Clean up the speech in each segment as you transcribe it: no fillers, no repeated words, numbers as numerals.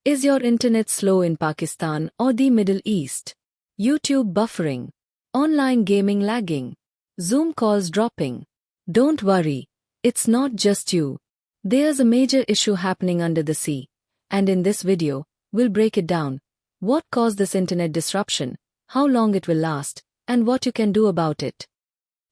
Is your internet slow in Pakistan or the Middle East? YouTube buffering. Online gaming lagging. Zoom calls dropping. Don't worry, it's not just you. There's a major issue happening under the sea. And in this video, we'll break it down. What caused this internet disruption, how long it will last, and what you can do about it.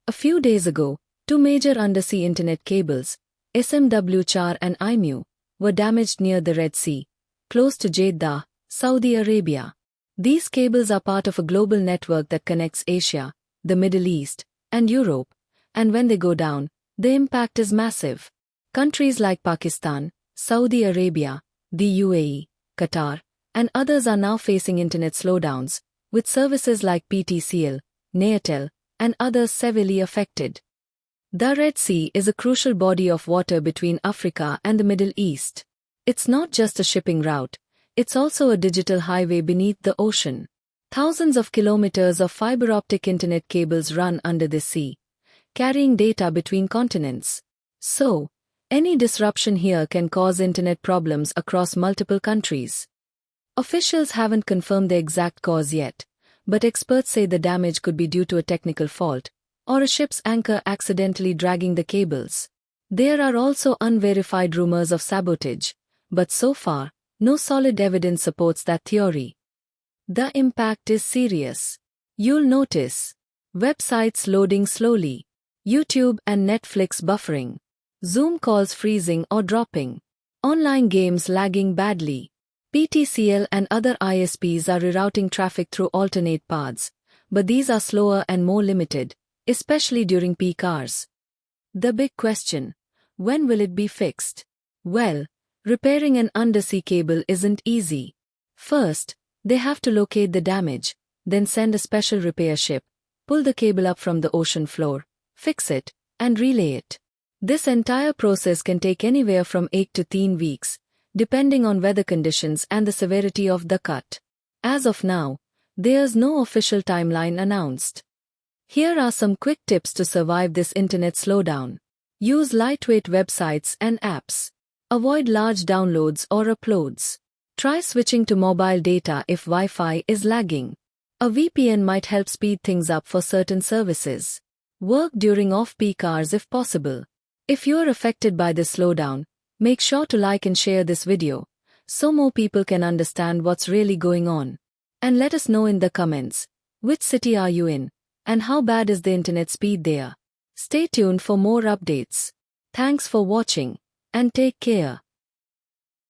A few days ago, two major undersea internet cables, SMW4 and IMEWE, were damaged near the Red Sea, close to Jeddah, Saudi Arabia. These cables are part of a global network that connects Asia, the Middle East, and Europe, and when they go down, the impact is massive. Countries like Pakistan, Saudi Arabia, the UAE, Qatar, and others are now facing internet slowdowns, with services like PTCL, at&t, and others severely affected. The Red Sea is a crucial body of water between Africa and the Middle East. It's not just a shipping route, it's also a digital highway beneath the ocean. Thousands of kilometers of fiber optic internet cables run under the sea, carrying data between continents. So, any disruption here can cause internet problems across multiple countries. Officials haven't confirmed the exact cause yet, but experts say the damage could be due to a technical fault, or a ship's anchor accidentally dragging the cables. There are also unverified rumors of sabotage, but so far, no solid evidence supports that theory. The impact is serious. You'll notice websites loading slowly, YouTube and Netflix buffering, Zoom calls freezing or dropping, online games lagging badly. PTCL and other ISPs are rerouting traffic through alternate paths, but these are slower and more limited, especially during peak hours. The big question: when will it be fixed? Well, repairing an undersea cable isn't easy. First, they have to locate the damage, then send a special repair ship, pull the cable up from the ocean floor, fix it, and relay it. This entire process can take anywhere from 8 to 10 weeks, depending on weather conditions and the severity of the cut. As of now, there's no official timeline announced. Here are some quick tips to survive this internet slowdown. Use lightweight websites and apps. Avoid large downloads or uploads. Try switching to mobile data if Wi-Fi is lagging. A VPN might help speed things up for certain services. Work during off-peak hours if possible. If you're affected by this slowdown, make sure to like and share this video, so more people can understand what's really going on. And let us know in the comments, which city are you in, and how bad is the internet speed there. Stay tuned for more updates. Thanks for watching, and take care.